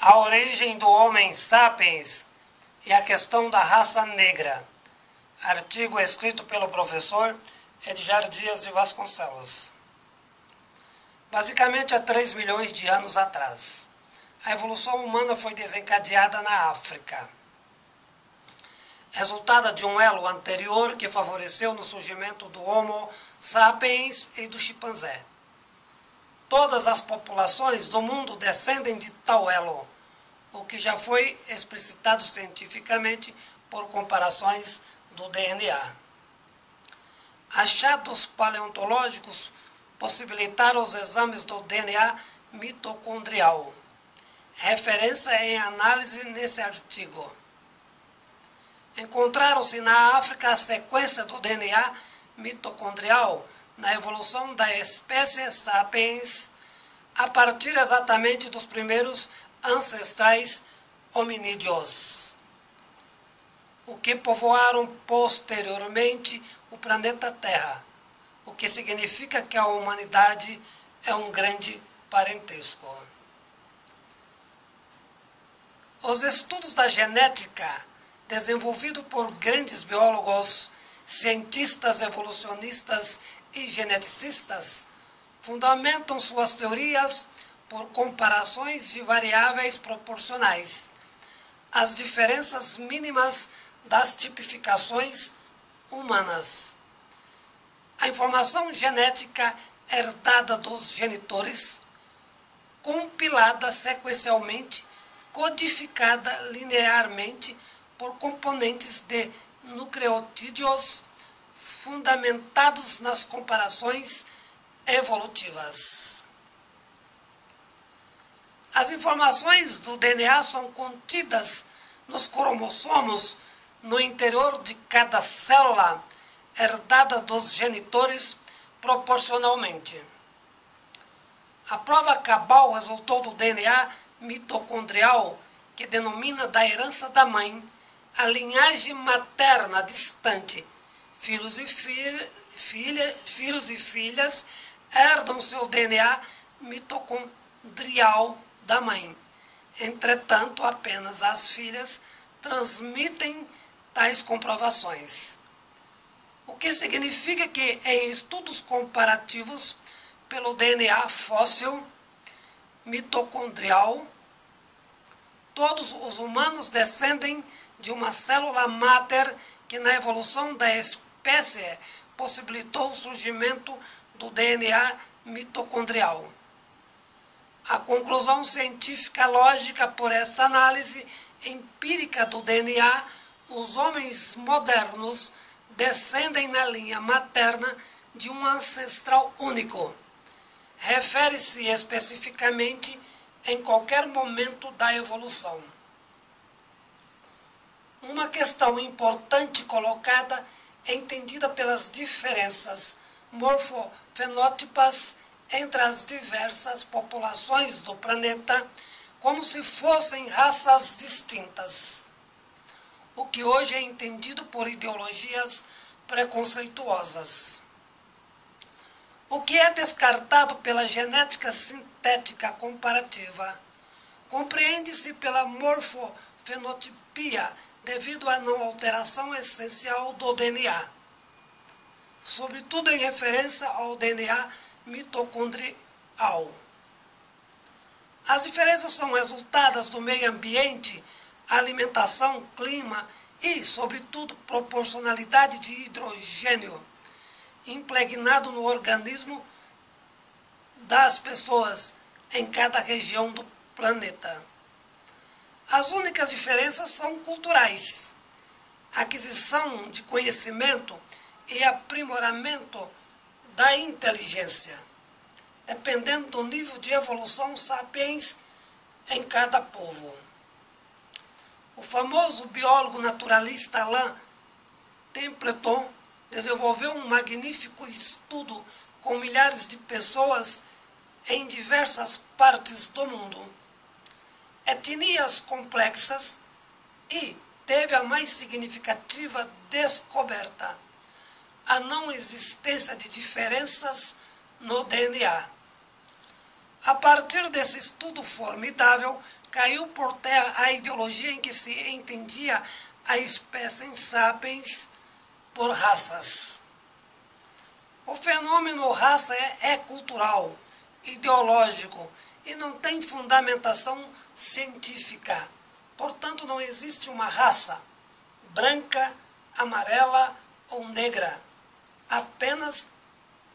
A origem do homem sapiens e a questão da raça negra. Artigo escrito pelo professor Edgar Dias de Vasconcelos. Basicamente há 3 milhões de anos atrás, a evolução humana foi desencadeada na África, resultada de um elo anterior que favoreceu no surgimento do Homo sapiens e do chimpanzé. Todas as populações do mundo descendem de tal elo, o que já foi explicitado cientificamente por comparações do DNA. Achados paleontológicos possibilitaram os exames do DNA mitocondrial. Referência em análise nesse artigo. Encontraram-se na África a sequência do DNA mitocondrial na evolução da espécie sapiens a partir exatamente dos primeiros ancestrais hominídeos, o que povoaram posteriormente o planeta Terra, o que significa que a humanidade é um grande parentesco. Os estudos da genética, desenvolvidos por grandes biólogos, cientistas evolucionistas e geneticistas, fundamentam suas teorias por comparações de variáveis proporcionais às diferenças mínimas das tipificações humanas. A informação genética herdada dos genitores, compilada sequencialmente, codificada linearmente por componentes de nucleotídeos fundamentados nas comparações evolutivas. As informações do DNA são contidas nos cromossomos no interior de cada célula, herdada dos genitores proporcionalmente. A prova cabal resultou do DNA mitocondrial, que denomina da herança da mãe a linhagem materna distante. Filhos e filhas herdam seu DNA mitocondrial da mãe. Entretanto, apenas as filhas transmitem tais comprovações. O que significa que, em estudos comparativos pelo DNA fóssil mitocondrial, todos os humanos descendem de uma célula máter que, na evolução da espécie, possibilitou o surgimento do DNA mitocondrial. A conclusão científica lógica por esta análise empírica do DNA, os homens modernos descendem na linha materna de um ancestral único. Refere-se especificamente em qualquer momento da evolução. Uma questão importante colocada é entendida pelas diferenças morfofenótipas entre as diversas populações do planeta, como se fossem raças distintas, o que hoje é entendido por ideologias preconceituosas. O que é descartado pela genética sintética comparativa compreende-se pela morfofenotipia devido à não alteração essencial do DNA, sobretudo em referência ao DNA mitocondrial. As diferenças são resultadas do meio ambiente, alimentação, clima e, sobretudo, proporcionalidade de hidrogênio impregnado no organismo das pessoas em cada região do planeta. As únicas diferenças são culturais, aquisição de conhecimento e aprimoramento da inteligência, dependendo do nível de evolução sapiens em cada povo. O famoso biólogo naturalista Alain Templeton desenvolveu um magnífico estudo com milhares de pessoas em diversas partes do mundo, etnias complexas, e teve a mais significativa descoberta: a não existência de diferenças no DNA. A partir desse estudo formidável, caiu por terra a ideologia em que se entendia a espécie sapiens por raças. O fenômeno raça é cultural, ideológico e não tem fundamentação científica. Portanto, não existe uma raça branca, amarela ou negra, apenas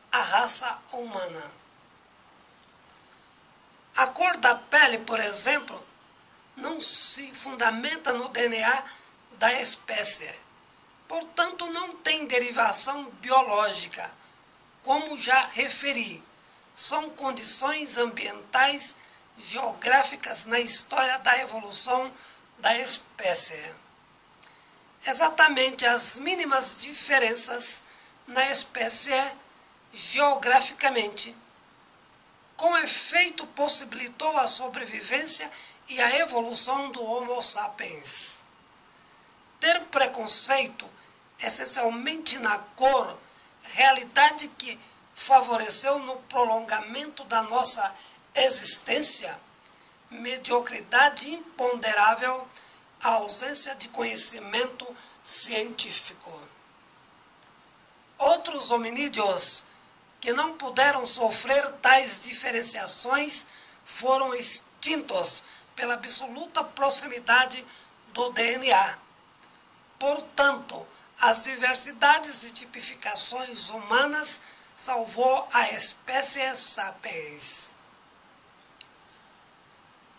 a raça humana. A cor da pele, por exemplo, não se fundamenta no DNA da espécie. Portanto, não tem derivação biológica. Como já referi, são condições ambientais geográficas na história da evolução da espécie. Exatamente as mínimas diferenças na espécie geograficamente, com efeito possibilitou a sobrevivência e a evolução do Homo sapiens. Ter preconceito essencialmente na cor, realidade que favoreceu no prolongamento da nossa existência, mediocridade imponderável, a ausência de conhecimento científico. Outros hominídeos que não puderam sofrer tais diferenciações foram extintos pela absoluta proximidade do DNA. Portanto, as diversidades de tipificações humanas salvou a espécie sapiens.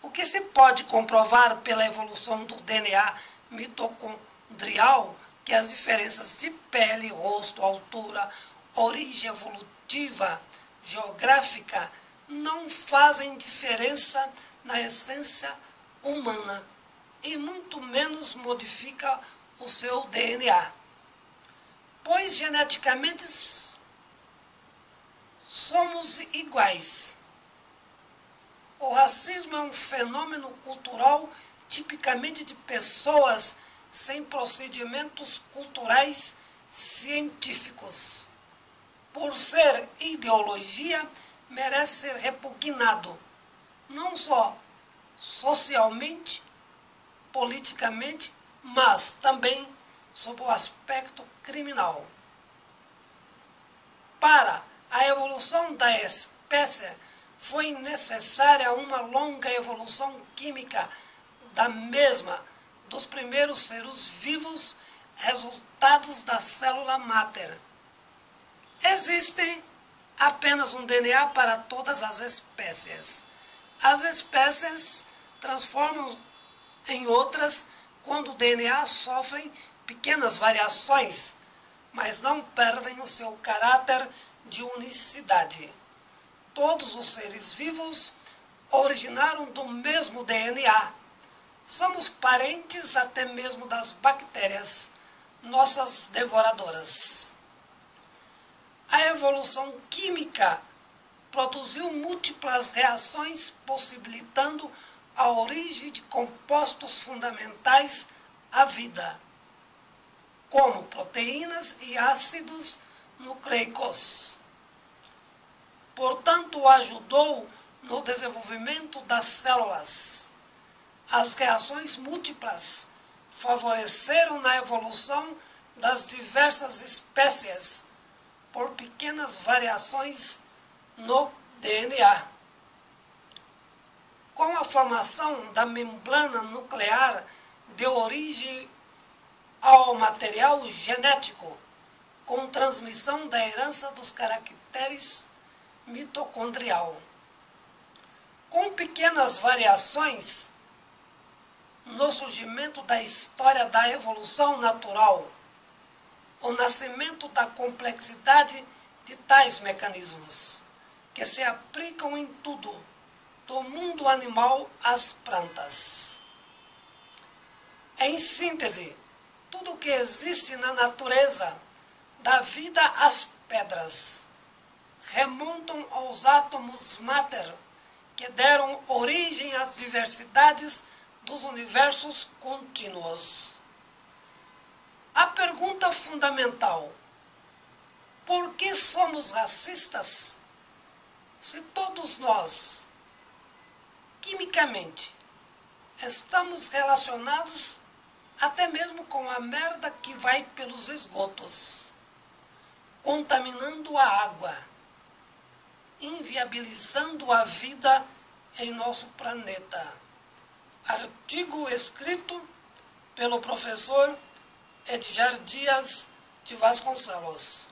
O que se pode comprovar pela evolução do DNA mitocondrial que as diferenças de pele, rosto, altura, origem evolutiva, geográfica, não fazem diferença na essência humana e muito menos modifica o seu DNA. Pois geneticamente somos iguais. O racismo é um fenômeno cultural tipicamente de pessoas sem procedimentos culturais científicos. Por ser ideologia, merece ser repugnado, não só socialmente, politicamente, mas também sob o aspecto criminal. Para a evolução da espécie, foi necessária uma longa evolução química da mesma, dos primeiros seres vivos, resultados da célula máter. Existe apenas um DNA para todas as espécies. As espécies transformam em outras quando o DNA sofre pequenas variações, mas não perdem o seu caráter de unicidade. Todos os seres vivos originaram do mesmo DNA. Somos parentes até mesmo das bactérias, nossas devoradoras. A evolução química produziu múltiplas reações, possibilitando a origem de compostos fundamentais à vida, como proteínas e ácidos nucleicos. Portanto, ajudou no desenvolvimento das células. As reações múltiplas favoreceram na evolução das diversas espécies por pequenas variações no DNA. Com a formação da membrana nuclear, deu origem ao material genético, com transmissão da herança dos caracteres mitocondrial. Com pequenas variações no surgimento da história da evolução natural, o nascimento da complexidade de tais mecanismos, que se aplicam em tudo, do mundo animal às plantas. Em síntese, tudo o que existe na natureza, da vida às pedras, remontam aos átomos mater, que deram origem às diversidades dos universos contínuos. A pergunta fundamental: por que somos racistas? Se todos nós, quimicamente, estamos relacionados até mesmo com a merda que vai pelos esgotos, contaminando a água, inviabilizando a vida em nosso planeta. Artigo escrito pelo professor Edgar Dias de Vasconcelos.